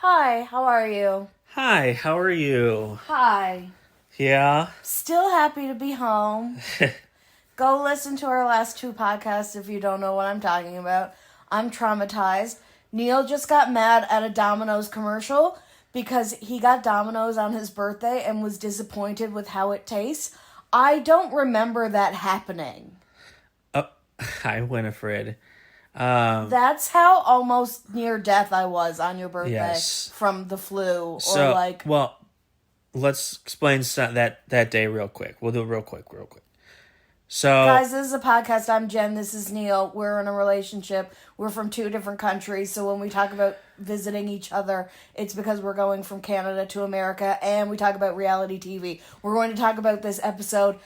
Hi, how are you? Hi, how are you? Hi. Yeah? Still happy to be home. Go listen to our last two podcasts if you don't know what I'm talking about. I'm traumatized. Neal just got mad at a Domino's commercial because he got Domino's on his birthday and was disappointed with how it tastes. I don't remember that happening. Oh, hi, Winifred. That's how almost near death I was on your birthday Yes. from the flu Well, let's explain that day real quick. We'll do it real quick. So, Guys, this is a podcast. I'm Jen. This is Neal. We're in a relationship. We're from two different countries. So when we talk about visiting each other, it's because we're going from Canada to America, and we talk about reality TV. We're going to talk about this episode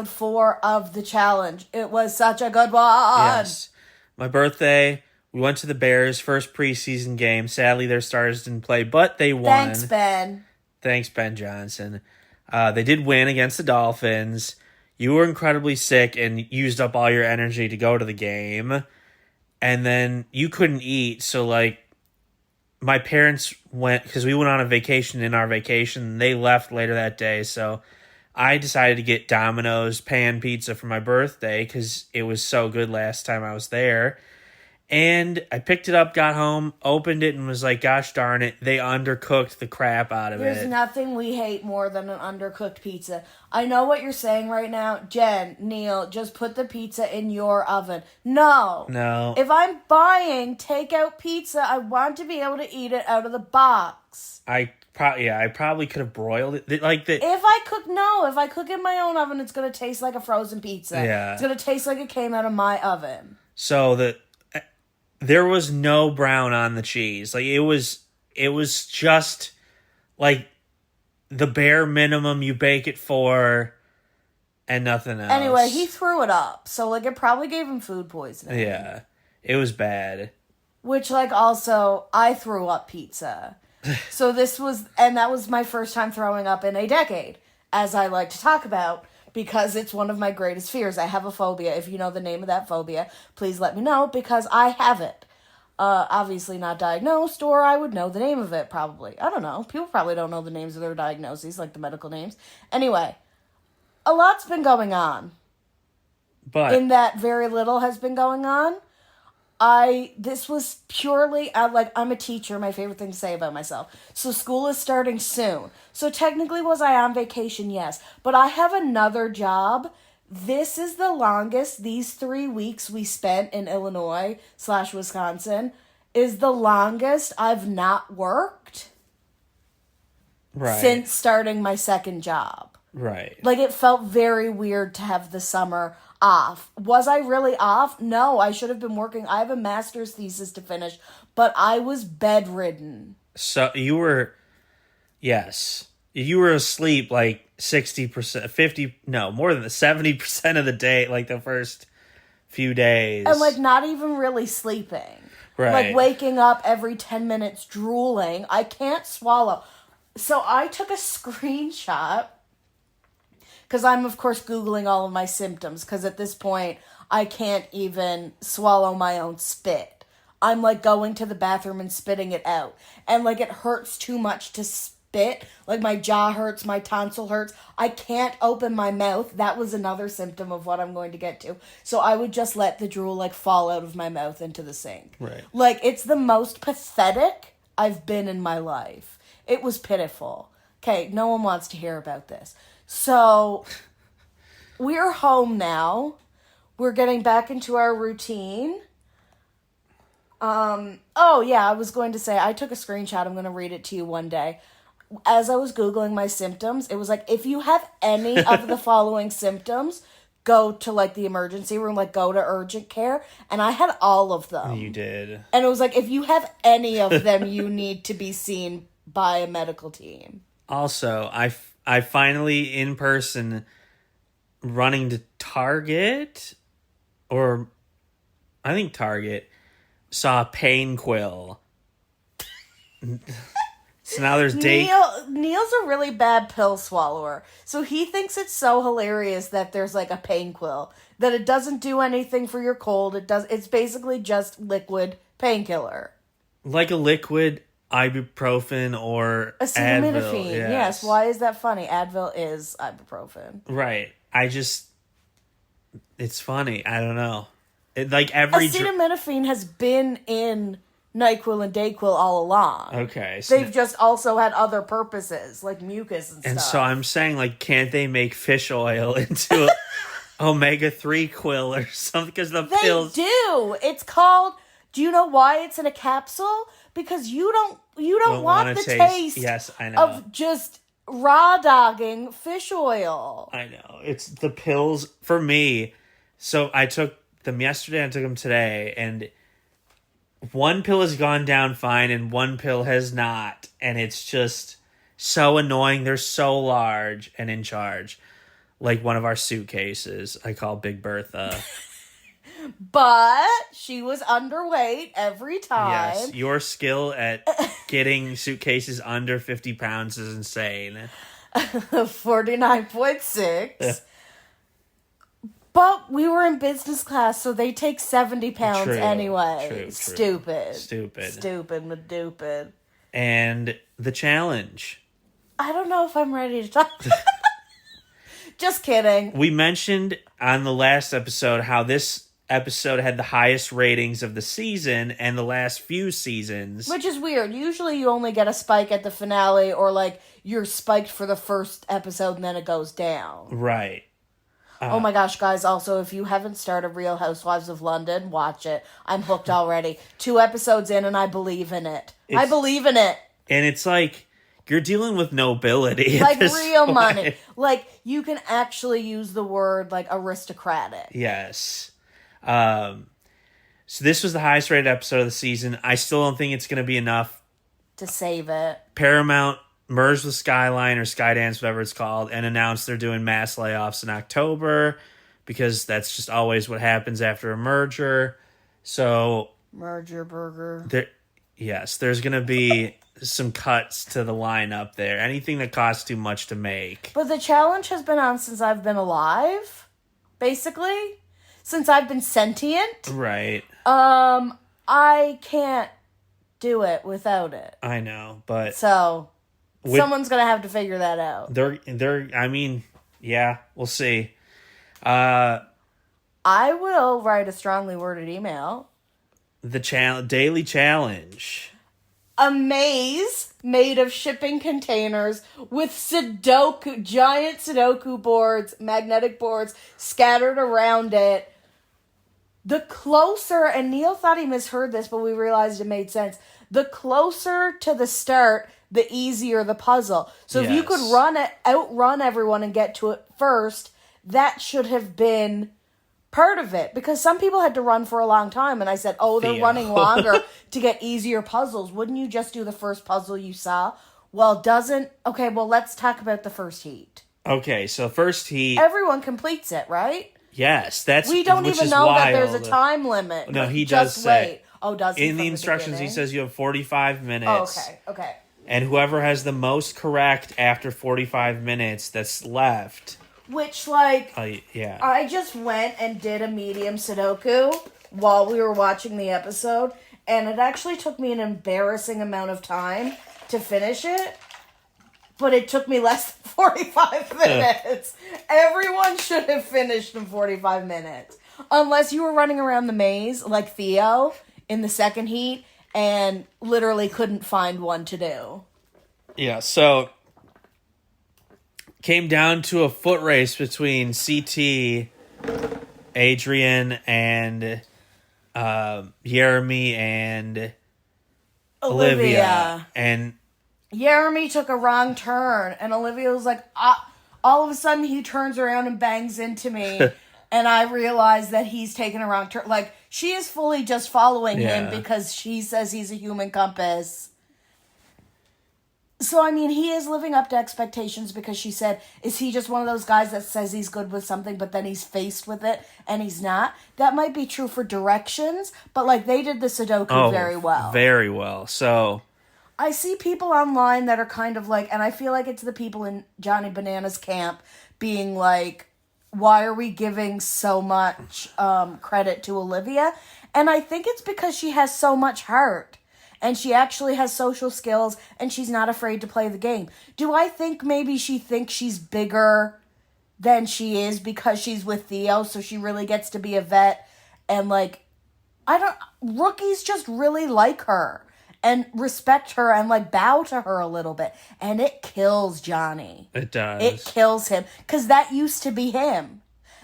4 of The Challenge. It was such a good one. yes. My birthday, we went to the Bears' first preseason game. Sadly, their starters didn't play, but they won. Thanks, Ben. Thanks, Ben Johnson. They did win against the Dolphins. You were incredibly sick and used up all your energy to go to the game. And then you couldn't eat. So, my parents went, because we went on a vacation in our vacation. They left later that day. So, I decided to get Domino's pan pizza for my birthday because it was so good last time I was there. And I picked it up, got home, opened it, and was like, gosh darn it, they undercooked the crap out of it. There's nothing we hate more than an undercooked pizza. I know what you're saying right now. Jen, Neal, just put the pizza in your oven. No. If I'm buying takeout pizza, I want to be able to eat it out of the box. I probably could have broiled it. If I cook in my own oven, it's going to taste like a frozen pizza. Yeah. It's going to taste like it came out of my oven. So there was no brown on the cheese. It was just like the bare minimum you bake it for and nothing else. Anyway, he threw it up. So it probably gave him food poisoning. Yeah. It was bad. Which also I threw up pizza. So that was my first time throwing up in a decade, as I like to talk about, because it's one of my greatest fears. I have a phobia. If you know the name of that phobia, please let me know, because I have it. Obviously not diagnosed, or I would know the name of it, probably. I don't know. People probably don't know the names of their diagnoses, like the medical names. Anyway, a lot's been going on. But in that very little has been going on. This was purely, I'm a teacher, my favorite thing to say about myself. So school is starting soon. So technically, was I on vacation? Yes. But I have another job. This is the longest, these 3 weeks we spent in Illinois/Wisconsin is the longest I've not worked. Right. Since starting my second job. Right. It felt very weird to have the summer off. Was I really off? No, I should have been working. I have a master's thesis to finish, but I was bedridden. So you were asleep 60%, 50, no, more than 70% of the day, the first few days. And not even really sleeping. Right. Waking up every 10 minutes drooling. I can't swallow. So I took a screenshot, because I'm, of course, Googling all of my symptoms, because at this point, I can't even swallow my own spit. I'm, going to the bathroom and spitting it out. And, it hurts too much to spit. My jaw hurts, my tonsil hurts. I can't open my mouth. That was another symptom of what I'm going to get to. So I would just let the drool, fall out of my mouth into the sink. Right. It's the most pathetic I've been in my life. It was pitiful. Okay, no one wants to hear about this. So, we're home now. We're getting back into our routine. I was going to say, I took a screenshot. I'm going to read it to you one day. As I was Googling my symptoms, it was if you have any of the following symptoms, go to, the emergency room, go to urgent care. And I had all of them. You did. And it was if you have any of them, you need to be seen by a medical team. Also, I finally, in person, running to Target, or I think Target, saw a pain quill. So now there's Neal's a really bad pill swallower. So he thinks it's so hilarious that there's a pain quill. That it doesn't do anything for your cold. It's basically just liquid painkiller. Like a liquid ibuprofen or Acetaminophen. Advil. Yes. Why is that funny? Advil is ibuprofen. Right. It's funny. I don't know. Every Acetaminophen has been in NyQuil and DayQuil all along. Okay. So they've just also had other purposes, like mucus and stuff. And so I'm saying, can't they make fish oil into omega-3 quill or something? Because the pills... They do! It's called... Do you know why it's in a capsule? Because you don't want the taste yes, I know. of just raw dogging fish oil. I know. It's the pills for me. So I took them yesterday, I took them today, and one pill has gone down fine and one pill has not. And it's just so annoying. They're so large and in charge. Like one of our suitcases I call Big Bertha. But she was underweight every time. Yes, your skill at getting suitcases under 50 pounds is insane. 49.6. But we were in business class, so they take 70 pounds anyway. True. Stupid. And the challenge. I don't know if I'm ready to talk. Just kidding. We mentioned on the last episode how this episode had the highest ratings of the season and the last few seasons. Which is weird. Usually you only get a spike at the finale, or you're spiked for the first episode and then it goes down. Right. Oh my gosh, guys, also, if you haven't started Real Housewives of London, watch it. I'm hooked already. 2 episodes in and I believe in it. I believe in it. And it's you're dealing with nobility. Real money. You can actually use the word, aristocratic. Yes. So this was the highest rated episode of the season. I still don't think it's going to be enough to save it. Paramount merged with Skyline or Skydance, whatever it's called, and announced they're doing mass layoffs in October because that's just always what happens after a merger. So merger burger. There's going to be some cuts to the lineup there. Anything that costs too much to make. But the challenge has been on since I've been alive, basically. Since I've been sentient. Right. I can't do it without it. I know, but... So... someone's gonna have to figure that out. We'll see. I will write a strongly worded email. The daily challenge. A maze made of shipping containers with giant Sudoku boards, magnetic boards scattered around it. The closer, and Neal thought he misheard this, but we realized it made sense. The closer to the start, the easier the puzzle. So if you could outrun everyone and get to it first, that should have been part of it. Because some people had to run for a long time, and I said, they're running longer to get easier puzzles. Wouldn't you just do the first puzzle you saw? Well, let's talk about the first heat. Okay, so first heat... everyone completes it, right? Yes, we don't even know that there's a time limit. No, he does say. Oh, does he? In the instructions, he says you have 45 minutes. Oh, okay. And whoever has the most correct after 45 minutes that's left. Which, I just went and did a medium Sudoku while we were watching the episode, and it actually took me an embarrassing amount of time to finish it. But it took me less than 45 minutes. Everyone should have finished in 45 minutes. Unless you were running around the maze, like Theo, in the second heat, and literally couldn't find one to do. Yeah, so... came down to a foot race between CT, Adrian, and Jeremy, and Olivia. And... Jeremy took a wrong turn, and Olivia was like, all of a sudden he turns around and bangs into me, and I realize that he's taking a wrong turn. She is fully just following him because she says he's a human compass. So, he is living up to expectations because she said, is he just one of those guys that says he's good with something, but then he's faced with it, and he's not? That might be true for directions, but, they did the Sudoku very well. Very well, so... I see people online that are kind of and I feel like it's the people in Johnny Bananas camp being why are we giving so much credit to Olivia? And I think it's because she has so much heart. and she actually has social skills, and she's not afraid to play the game. Do I think maybe she thinks she's bigger than she is because she's with Theo, so she really gets to be a vet, and like, rookies just really like her and respect her and like bow to her a little bit, and it kills Johnny. It does. It kills him, because that used to be him.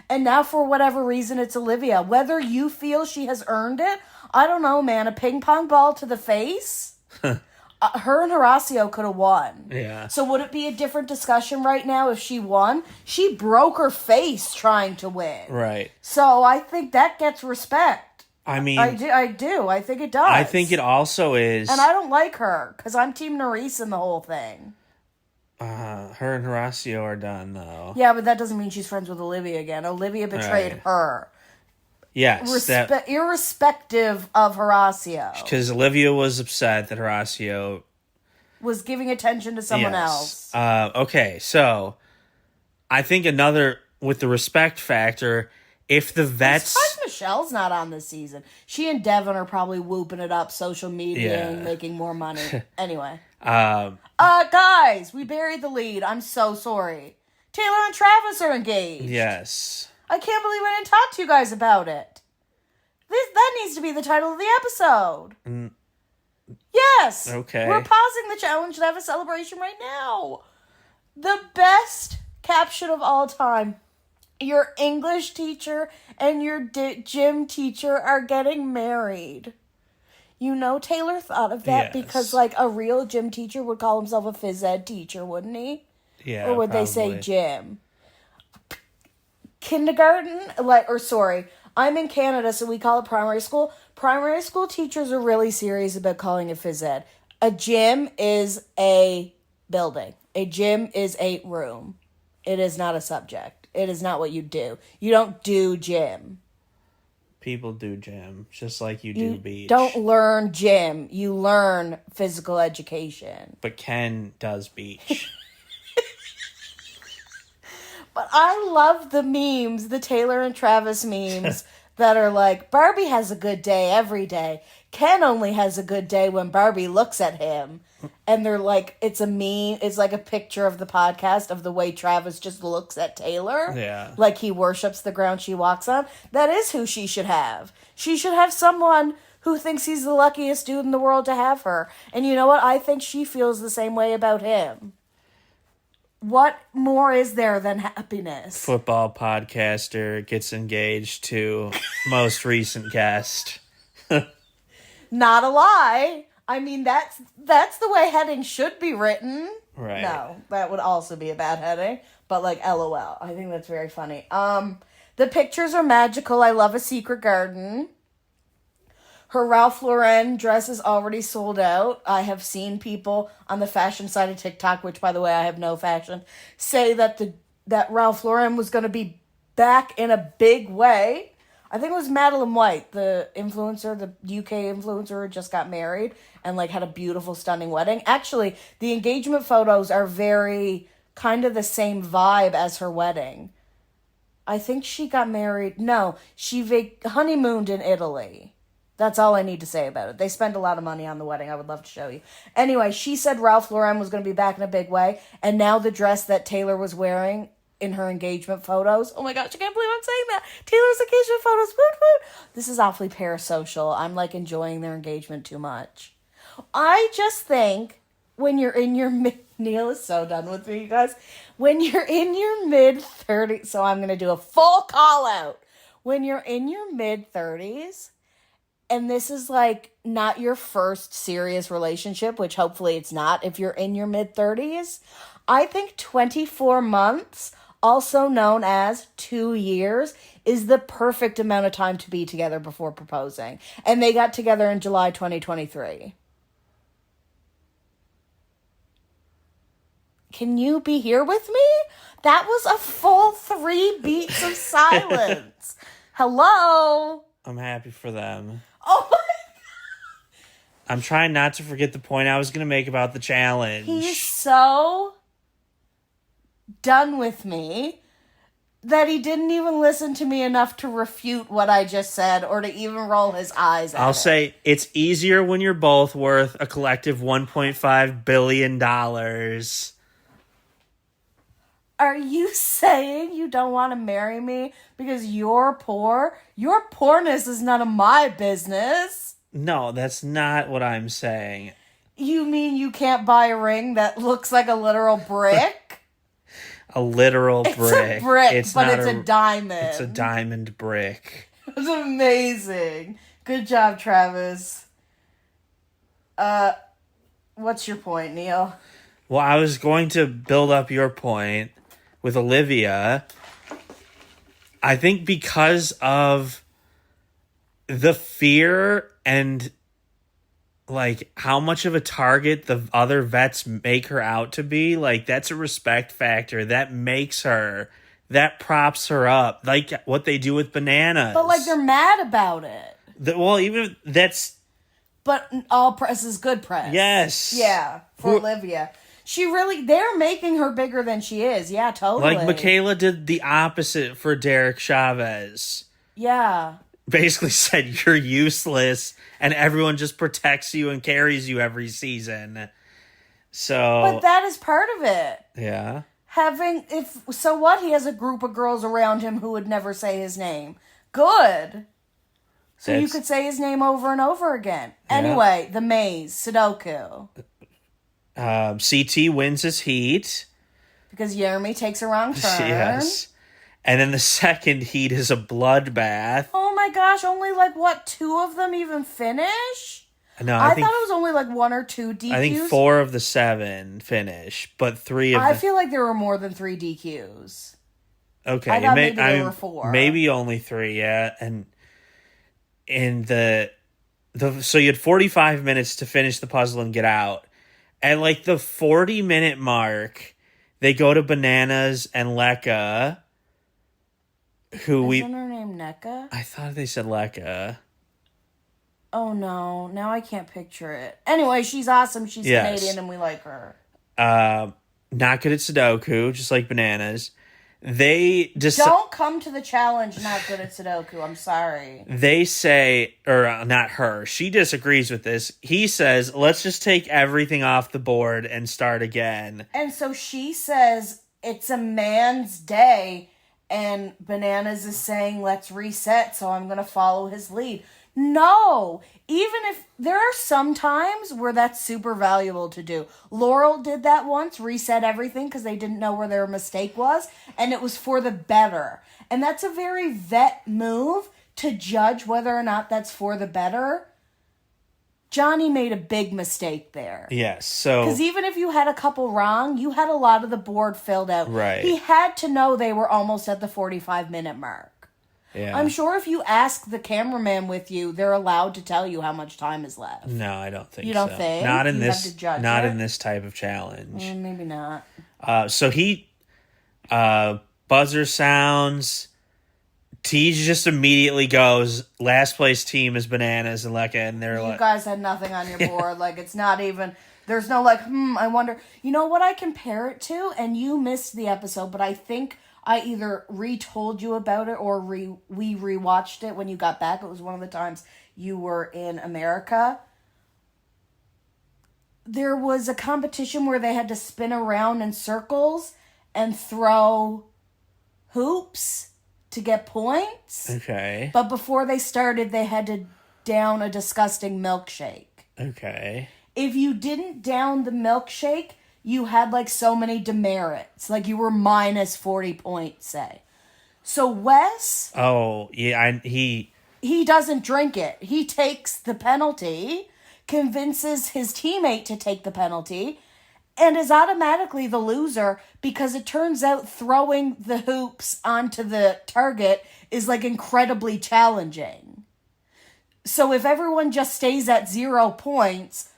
And now, for whatever reason, it's Olivia. Whether you feel she has earned it, I don't know, man. A ping pong ball to the face? Her and Horacio could have won. Yeah. So would it be a different discussion right now if she won? She broke her face trying to win. Right. So I think that gets respect. I mean... I do. I think it does. I think it also is... And I don't like her, because I'm Team Nerys in the whole thing. Her and Horacio are done, though. Yeah, but that doesn't mean she's friends with Olivia again. Olivia betrayed her. Yes. Irrespective of Horacio. Because Olivia was upset that Horacio... was giving attention to someone else. Okay, so... I think with the respect factor, if the vets... I'm surprised Michelle's not on this season. She and Devin are probably whooping it up, social media, and making more money. Anyway. Guys, we buried the lead. I'm so sorry. Taylor and Travis are engaged. Yes. I can't believe I didn't talk to you guys about it. That needs to be the title of the episode. Yes. Okay. We're pausing the challenge to have a celebration right now. The best caption of all time. Your English teacher and your gym teacher are getting married. You know, Taylor thought of that because, like, a real gym teacher would call himself a phys ed teacher, wouldn't he? Yeah, or would probably. they say gym? Kindergarten, I'm in Canada, so we call it primary school. Primary school teachers are really serious about calling it phys ed. A gym is a building. A gym is a room. It is not a subject. It is not what you do. You don't do gym. People do gym, just like you do beach. Don't learn gym. You learn physical education. But Ken does beach. But I love the memes, the Taylor and Travis memes, that are like, Barbie has a good day every day. Ken only has a good day when Barbie looks at him. And they're like, it's a meme. It's like a picture of the podcast of the way Travis just looks at Taylor. Yeah. Like he worships the ground she walks on. That is who she should have. She should have someone who thinks he's the luckiest dude in the world to have her. And you know what? I think she feels the same way about him. What more is there than happiness? Football podcaster gets engaged to most recent guest. Not a lie. I mean, that's the way heading should be written. Right. No, that would also be a bad heading. But like, LOL. I think that's very funny. The pictures are magical. I love a secret garden. Her Ralph Lauren dress is already sold out. I have seen people on the fashion side of TikTok, which, by the way, I have no fashion, say that that Ralph Lauren was going to be back in a big way. I think it was Madeline White, the influencer, the UK influencer, who just got married and like had a beautiful, stunning wedding. Actually, the engagement photos are very kind of the same vibe as her wedding. I think she got married. No, she honeymooned in Italy. That's all I need to say about it. They spent a lot of money on the wedding. I would love to show you. Anyway, she said Ralph Lauren was going to be back in a big way. And now the dress that Taylor was wearing in her engagement photos. Oh my gosh, I can't believe I'm saying that. Taylor's engagement photos. Woot, woot. This is awfully parasocial. I'm like enjoying their engagement too much. I just think when you're in your Neal is so done with me, you guys. When you're in your mid-30s, so I'm going to do a full call out. When you're in your mid-30s, and this is like not your first serious relationship, which hopefully it's not if you're in your mid-30s, I think 24 months, also known as 2 years, is the perfect amount of time to be together before proposing. And they got together in July 2023. Can you be here with me? That was a full 3 beats of silence. Hello? I'm happy for them. Oh my God. I'm trying not to forget the point I was going to make about the challenge. He's so done with me. that he didn't even listen to me enough to refute what I just said or to even roll his eyes at I'll it. say it's easier when you're both worth a collective $1.5 billion. Are you saying you don't want to marry me because you're poor? Your poorness is none of my business. No, that's not what I'm saying. You mean you can't buy a ring that looks like a literal brick? A literal brick. It's a brick, but it's a diamond. It's a diamond brick. It's amazing. Good job, Travis. What's your point, Neal? Well, I was going to build up your point with Olivia. I think because of the fear and like how much of a target the other vets make her out to be, like that's a respect factor that makes her, that props her up, like what they do with Bananas. But like they're mad about it. Well, even that's. But all press is good press. Yes. Yeah, for Olivia. They're making her bigger than she is. Yeah, totally. Like Michaela did the opposite for Derek Chavez. Yeah. Basically said you're useless and everyone just protects you and carries you every season. So. But that is part of it. Yeah. So what? He has a group of girls around him who would never say his name. Good. So you could say his name over and over again. Yeah. Anyway, the maze, Sudoku. CT wins his heat. Because Jeremy takes a wrong turn. Yes. And then the second heat is a bloodbath. Oh my gosh, only 2 of them even finish? No, I thought it was only 1 or 2 DQs. I think 4 of the 7 finish, but 3 of I feel like there were more than 3 DQs. Okay. I thought maybe there were 4. Maybe only 3, yeah. And in so you had 45 minutes to finish the puzzle and get out. At the 40-minute mark, they go to Bananas and Lekka, Isn't her name Nekka? I thought they said Lekka. Oh no, now I can't picture it. Anyway, she's awesome. She's Canadian and we like her. Not good at Sudoku, just like Bananas. They don't come to the challenge not good at Sudoku. I'm sorry. They say, or not her, she disagrees with this. He says, let's just take everything off the board and start again. And so she says, it's a man's day, and Bananas is saying, let's reset, so I'm going to follow his lead. No, even if there are some times where that's super valuable to do. Laurel did that once, reset everything because they didn't know where their mistake was, and it was for the better. And that's a very vet move to judge whether or not that's for the better. Johnny made a big mistake there. Yes, so... Because even if you had a couple wrong, you had a lot of the board filled out. Right. He had to know they were almost at the 45-minute mark. Yeah. I'm sure if you ask the cameraman with you, they're allowed to tell you how much time is left. No, I don't think so. You don't think? Not in you this. have to judge not it? in this type of challenge. Maybe not. So he, buzzer sounds. T just immediately goes. Last place team is Bananas and Lekka, and they're you guys had nothing on your board. It's not even. There's no I wonder. You know what I compare it to? And you missed the episode, but I think I either retold you about it or we rewatched it when you got back. It was one of the times you were in America. There was a competition where they had to spin around in circles and throw hoops to get points. Okay. But before they started, they had to down a disgusting milkshake. Okay. If you didn't down the milkshake, you had so many demerits. You were minus 40 points, say. So Wes... Oh, yeah, he doesn't drink it. He takes the penalty, convinces his teammate to take the penalty, and is automatically the loser because it turns out throwing the hoops onto the target is incredibly challenging. So if everyone just stays at 0 points...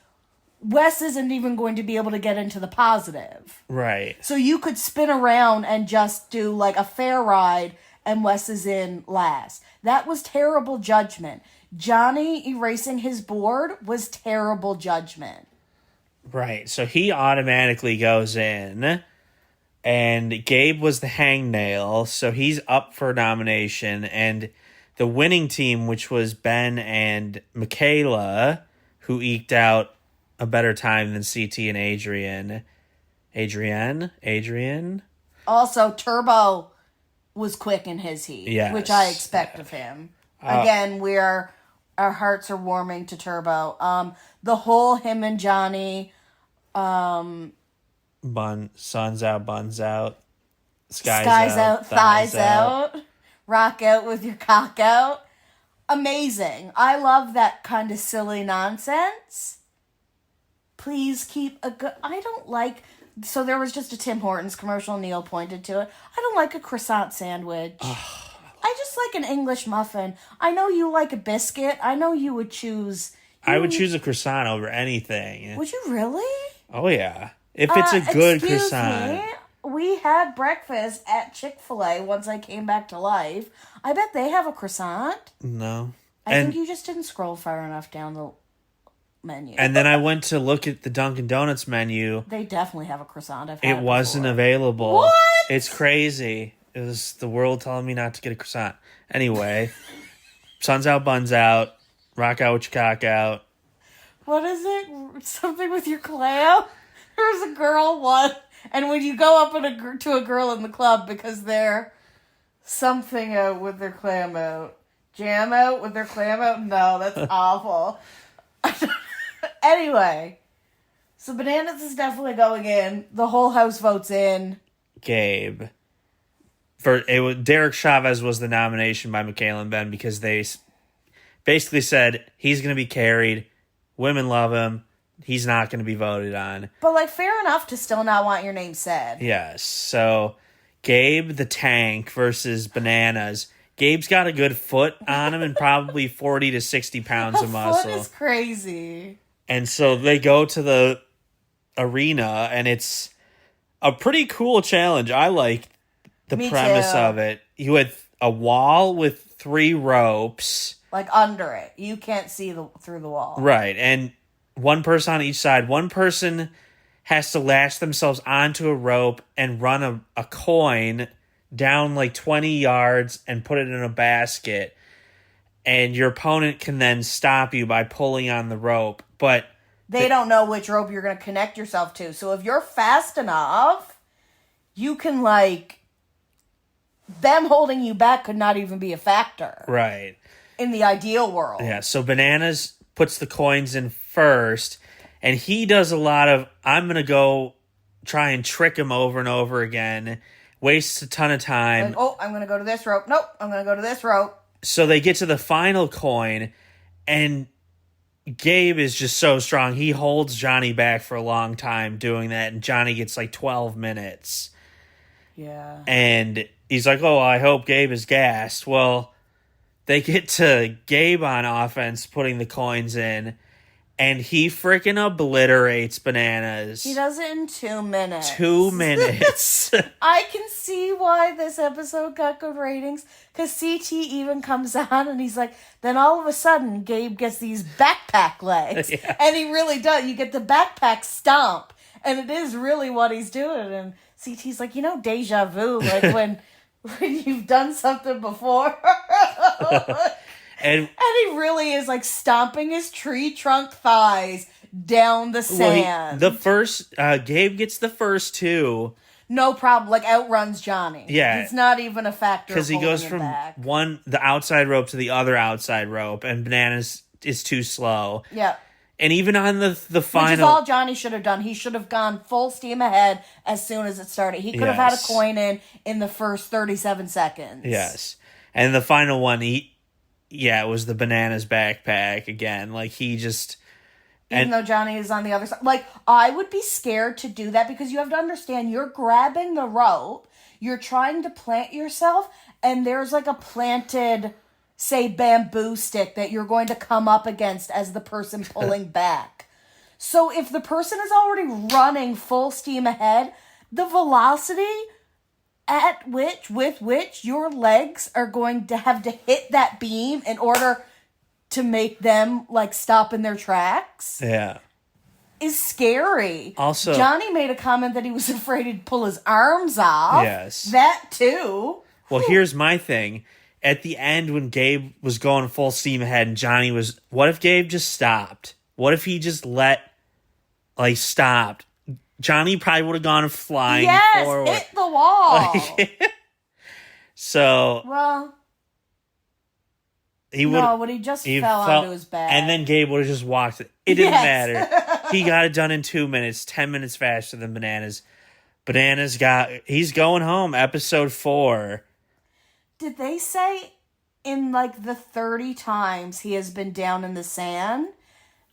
Wes isn't even going to be able to get into the positive. Right. So you could spin around and just do a fair ride and Wes is in last. That was terrible judgment. Johnny erasing his board was terrible judgment. Right. So he automatically goes in. and Gabe was the hangnail, so he's up for nomination. And the winning team, which was Ben and Michaela, who eked out a better time than CT and Adrian. Also, Turbo was quick in his heat, Yes. which I expect of him. Again, our hearts are warming to Turbo. The whole him and Johnny, Sun's out, buns out, skies out, thighs out, rock out with your cock out. Amazing. I love that kind of silly nonsense. Please keep a good... I don't like... So there was just a Tim Hortons commercial. Neal pointed to it. I don't like a croissant sandwich. I just like an English muffin. I know you like a biscuit. I know you would choose... I would choose a croissant over anything. Would you really? Oh, yeah. If it's a good croissant. Me, we had breakfast at Chick-fil-A once I came back to life. I bet they have a croissant. No. I think you just didn't scroll far enough down the menu. And then I went to look at the Dunkin' Donuts menu. They definitely have a croissant. It wasn't available. What? It's crazy. It was the world telling me not to get a croissant. Anyway, sun's out, buns out, rock out with your cock out. What is it? Something with your clam? There was a girl one, and when you go up to a girl in the club because they're something out with their clam out. Jam out with their clam out? No, that's awful. Anyway, so Bananas is definitely going in. The whole house votes in. Gabe. Derek Chavez was the nomination by Michaela and Ben because they basically said he's going to be carried. Women love him. He's not going to be voted on. But, fair enough to still not want your name said. Yes. So, Gabe the Tank versus Bananas. Gabe's got a good foot on him and probably 40 to 60 pounds of muscle. Foot is crazy. And so they go to the arena, and it's a pretty cool challenge. I like the premise of it. You had a wall with 3 ropes. Under it. You can't see through the wall. Right. And one person on each side. One person has to lash themselves onto a rope and run a coin down 20 yards and put it in a basket. And your opponent can then stop you by pulling on the rope. But they don't know which rope you're going to connect yourself to. So if you're fast enough, you can them holding you back could not even be a factor. Right. In the ideal world. Yeah, so Bananas puts the coins in first, and he does a lot of, I'm going to go try and trick him over and over again, wastes a ton of time. I'm going to go to this rope. Nope, I'm going to go to this rope. So they get to the final coin, and Gabe is just so strong. He holds Johnny back for a long time doing that, and Johnny gets 12 minutes. Yeah. And he's like, oh, I hope Gabe is gassed. Well, they get to Gabe on offense putting the coins in, and he freaking obliterates Bananas. He does it in 2 minutes. 2 minutes. I can see why this episode got good ratings, because CT even comes on and he's like, then all of a sudden Gabe gets these backpack legs. Yeah. And he really does. You get the backpack stomp, and it is really what he's doing. And CT's like, deja vu, when you've done something before. And he really is stomping his tree trunk thighs down the sand. Gabe gets the first 2. No problem. Outruns Johnny. Yeah. It's not even a factor. Because he goes from the outside rope to the other outside rope, and Bananas is too slow. Yeah. And even on the final... Which is all Johnny should have done. He should have gone full steam ahead as soon as it started. He could have had a coin in the first 37 seconds. Yes. And the final one, it was the Bananas backpack again. He just... Even though Johnny is on the other side. I would be scared to do that because you have to understand, you're grabbing the rope, you're trying to plant yourself, and there's a planted... say bamboo stick that you're going to come up against as the person pulling back. So if the person is already running full steam ahead, the velocity with which your legs are going to have to hit that beam in order to make them stop in their tracks. Yeah. is scary. Also, Johnny made a comment that he was afraid he'd pull his arms off. Yes. That too. Well, here's my thing. At the end, when Gabe was going full steam ahead and Johnny was... What if Gabe just stopped? What if he just stopped? Johnny probably would have gone flying forward. Hit the wall. So... Well... He just fell onto his back. And then Gabe would have just walked it. It didn't matter. He got it done in 2 minutes, 10 minutes faster than Bananas. He's going home, episode 4. Did they say in the 30 times he has been down in the sand,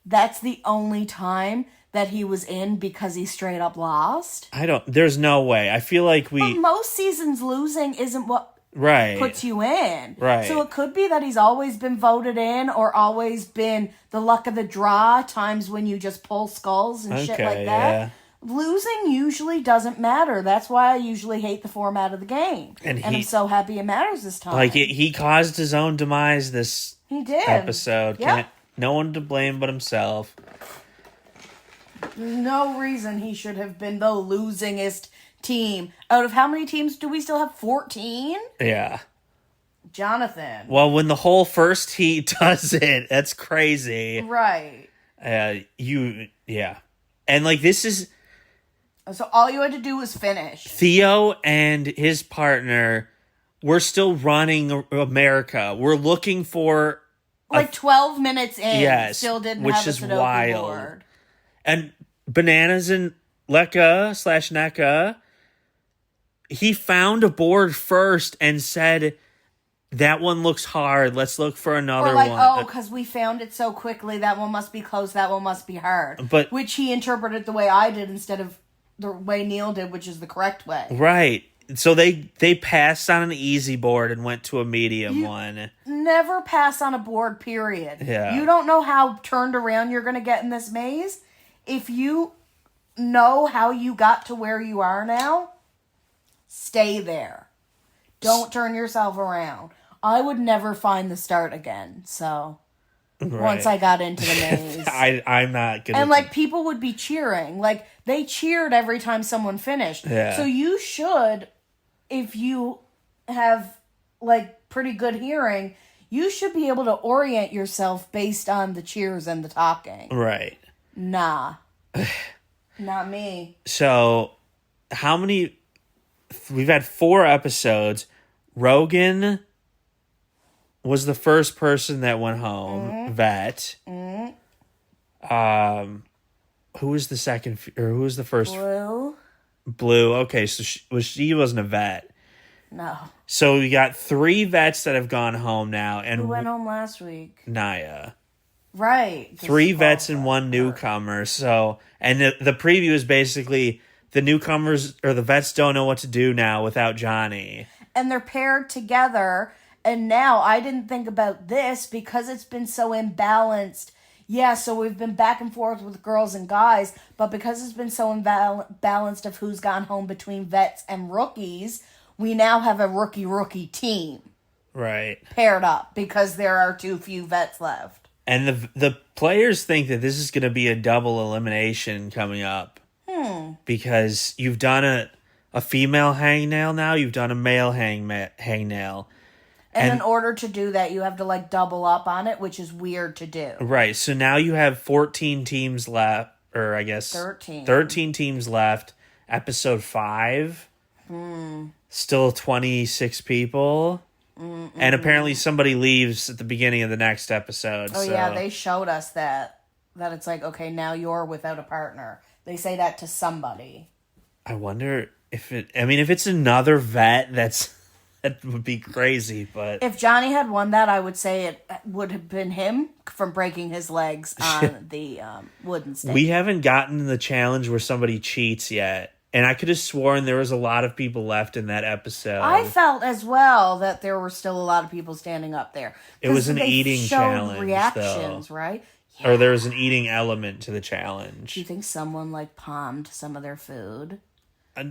that's the only time that he was in because he straight up lost? There's no way. I feel like But most seasons losing isn't what puts you in. Right. So it could be that he's always been voted in or always been the luck of the draw, times when you just pull skulls and shit like that. Yeah. Losing usually doesn't matter. That's why I usually hate the format of the game. And I'm so happy it matters this time. He caused his own demise this episode. Yep. No one to blame but himself. No reason he should have been the losingest team. Out of how many teams do we still have? 14? Yeah. Jonathan. Well, when the whole first heat does it, that's crazy. Right. And this is... So all you had to do was finish. Theo and his partner, we're still running America. We're looking for... 12 minutes in. Yes. Still didn't which have a is Sudoku wild. board. And Bananas and Lekka/NECA, he found a board first and said, that one looks hard. Let's look for another one. Because we found it so quickly, that one must be close, that one must be hard. But which he interpreted the way I did instead of the way Neal did, which is the correct way. Right. So they passed on an easy board and went to a medium one. Never pass on a board, period. Yeah. You don't know how turned around you're going to get in this maze. If you know how you got to where you are now, stay there. Don't turn yourself around. I would never find the start again, so... Right. Once I got into the maze. I'm not gonna... And, people would be cheering. They cheered every time someone finished. Yeah. So you should, if you have, pretty good hearing, you should be able to orient yourself based on the cheers and the talking. Right. Nah. Not me. So, how many... We've had 4 episodes. Rogan was the first person that went home. Vet. Who was the second, or who was the first? Blue. Okay, so she wasn't a vet. No. So we got 3 vets that have gone home now, and who went home last week? Naya. Right. 3 vets and 1 newcomer. So, and the preview is basically the newcomers or the vets don't know what to do now without Johnny. And they're paired together. And now I didn't think about this because it's been so imbalanced. Yeah, so we've been back and forth with girls and guys, but because it's been so imbalanced of who's gone home between vets and rookies, we now have a rookie team. Right. Paired up because there are too few vets left. And the players think that this is going to be a double elimination coming up. Because you've done a female hangnail now, you've done a male hangnail. And in order to do that, you have to double up on it, which is weird to do. Right. So now you have 14 teams left, or I guess 13 teams left. Episode 5. Still 26 people. And apparently somebody leaves at the beginning of the next episode. Oh, yeah. They showed us that it's okay, now you're without a partner. They say that to somebody. I wonder if it's another vet that would be crazy, but... If Johnny had won that, I would say it would have been him from breaking his legs on the wooden stick. We haven't gotten the challenge where somebody cheats yet. And I could have sworn there was a lot of people left in that episode. I felt as well that there were still a lot of people standing up there. It was an eating challenge, reactions, though. Right? Yeah. Or there was an eating element to the challenge. Do you think someone, palmed some of their food?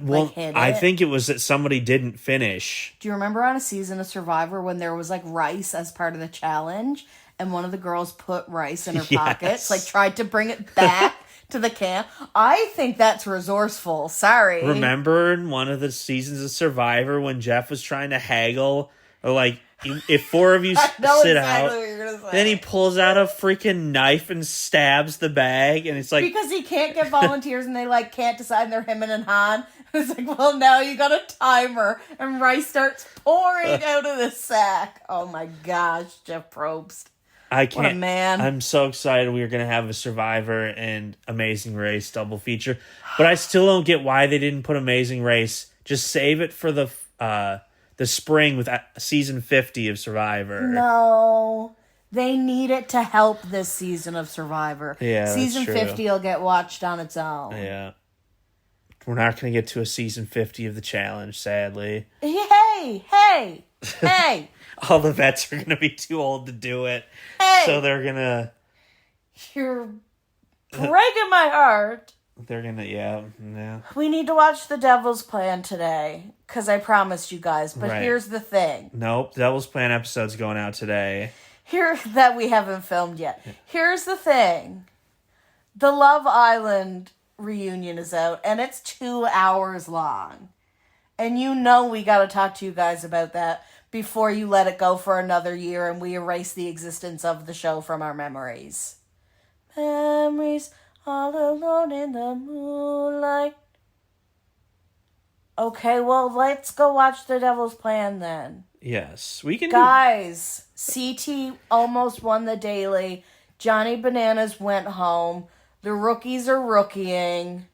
Well, I think it was that somebody didn't finish. Do you remember on a season of Survivor when there was rice as part of the challenge and one of the girls put rice in her pockets, tried to bring it back to the camp. I think that's resourceful. Sorry. Remember in one of the seasons of Survivor when Jeff was trying to haggle, or like, if 4 of you I know sit exactly out, what you're gonna say. then he pulls out a freaking knife and stabs the bag, and it's like, because he can't get volunteers and they like can't decide and they're him and Han. It's like, well, now you got a timer and rice starts pouring out of the sack. Oh my gosh, Jeff Probst. I can't. What a man. I'm so excited we are going to have a Survivor and Amazing Race double feature, but I still don't get why they didn't put Amazing Race. Just save it for the spring with season 50 of Survivor. No. They need it to help this season of Survivor. Yeah, that's season true. 50 will get watched on its own. Yeah. We're not going to get to a season 50 of the challenge, sadly. Hey! All the vets are going to be too old to do it. Hey! So they're going to... You're breaking my heart. They're going to, yeah. We need to watch The Devil's Plan today, because I promised you guys. But Right. Here's the thing. Nope, Devil's Plan episode's going out today. That we haven't filmed yet. Here's the thing. The Love Island reunion is out, and it's 2 hours long. And you know we got to talk to you guys about that before you let it go for another year and we erase the existence of the show from our memories. Memories all alone in the moonlight. Okay, well, let's go watch The Devil's Plan then. Yes, we can Guys, CT almost won the daily. Johnny Bananas went home. The rookies are rookieing.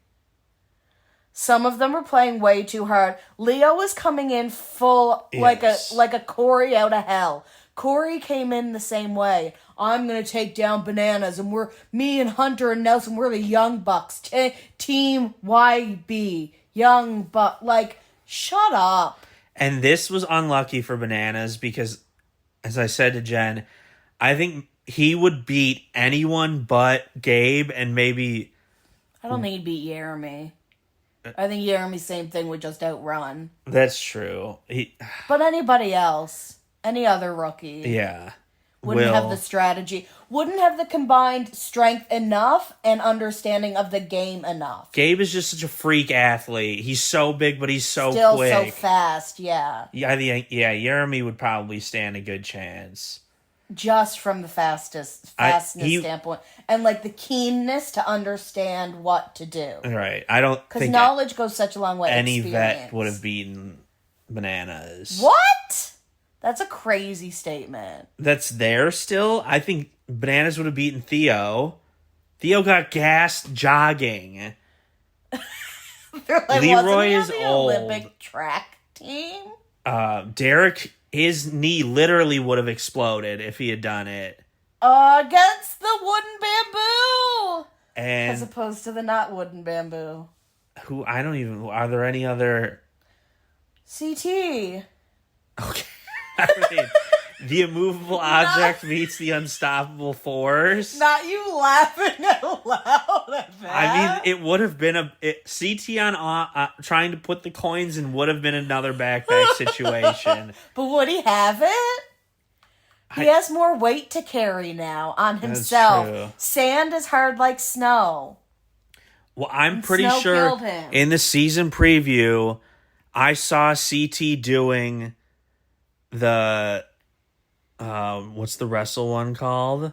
Some of them are playing way too hard. Leo is coming in full, Yes. like a Corey out of hell. Corey came in the same way. I'm going to take down Bananas, and me and Hunter and Nelson, we're the Young Bucks. Team YB. Young Buck. Like, shut up. And this was unlucky for Bananas because, as I said to Jen, I think he would beat anyone but Gabe and maybe... I don't think he'd beat Jeremy. I think Jeremy, same thing, would just outrun. That's true. But anybody else, any other rookie, Yeah. wouldn't have the strategy, wouldn't have the combined strength enough and understanding of the game enough. Gabe is just such a freak athlete. He's so big, but he's so Still quick. so fast, yeah. Yeah, I think Jeremy would probably stand a good chance. Just from the fastness standpoint. And like the keenness to understand what to do. Right. I don't Because think knowledge goes such a long way. any Experience. vet would have beaten Bananas. What? That's a crazy statement. That's there still. I think Bananas would have beaten Theo. Theo got gassed jogging. Like, Leroy wasn't is he on the old. Olympic track team? Derek, his knee literally would have exploded if he had done it. Against the wooden bamboo! And As opposed to the not wooden bamboo. are there any other... CT. Okay. I mean, the immovable object meets the unstoppable force. Not you laughing out loud at that. I mean, it would have been CT on trying to put the coins in would have been another backpack situation. But would he have it? He has more weight to carry now on himself. True. Sand is hard like snow. Well, I'm And pretty snow sure killed him. in the season preview, I saw CT doing the what's the wrestle one called?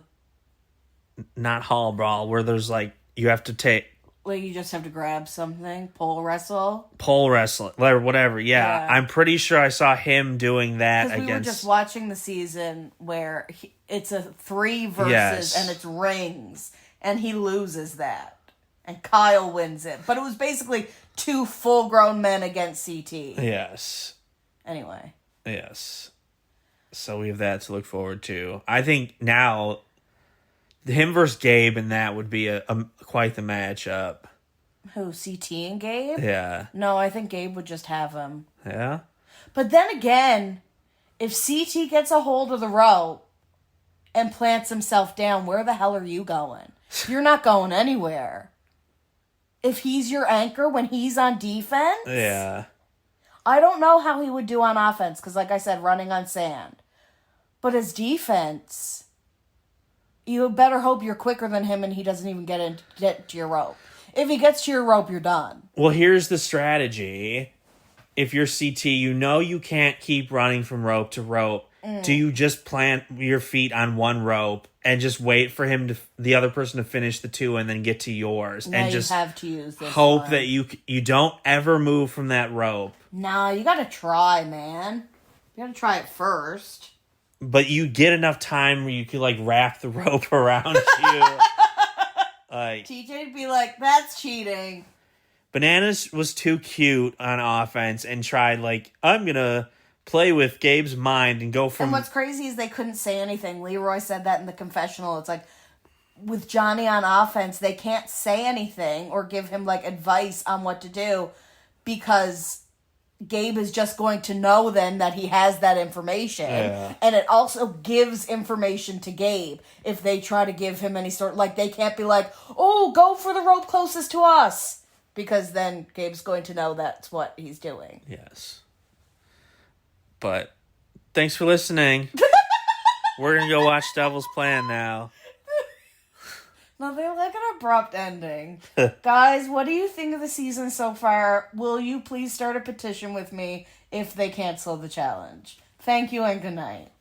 Not Hall Brawl, where there's like you have to take Like you just have to grab something, pole wrestle. pole wrestling or whatever. Yeah, I'm pretty sure I saw him doing that Because we were just watching the season where it's a 3 versus and it's rings, and he loses that, and Kyle wins it. But it was basically 2 full-grown men against CT. Yes. Anyway. Yes. So we have that to look forward to. I think now him versus Gabe and that would be a quite the matchup. Who, CT and Gabe? Yeah. No, I think Gabe would just have him. Yeah? But then again, if CT gets a hold of the rope and plants himself down, where the hell are you going? You're not going anywhere. If he's your anchor when he's on defense? Yeah. I don't know how he would do on offense, because like I said, running on sand. But his defense, You better hope you're quicker than him and he doesn't even get to your rope. If he gets to your rope, you're done. Well, here's the strategy. If you're CT, you know you can't keep running from rope to rope. Do you just plant your feet on one rope and just wait for the other person to finish the two and then get to yours? No, and just you have to use this hope one. that you don't ever move from that rope. Nah, you gotta try, man. You gotta try it first. But you get enough time where you could, like, wrap the rope around you. Like, TJ'd be like, that's cheating. Bananas was too cute on offense and tried, like, I'm gonna play with Gabe's mind and go from... And what's crazy is they couldn't say anything. Leroy said that in the confessional. It's like, with Johnny on offense, they can't say anything or give him, like, advice on what to do because Gabe is just going to know then that he has that information. Yeah. And it also gives information to Gabe if they try to give him any sort... Like, they can't be like, oh, go for the rope closest to us. Because then Gabe's going to know that's what he's doing. Yes. But thanks for listening. We're going to go watch Devil's Plan now. No, they're like an abrupt ending. Guys, what do you think of the season so far? Will you please start a petition with me if they cancel the challenge? Thank you and good night.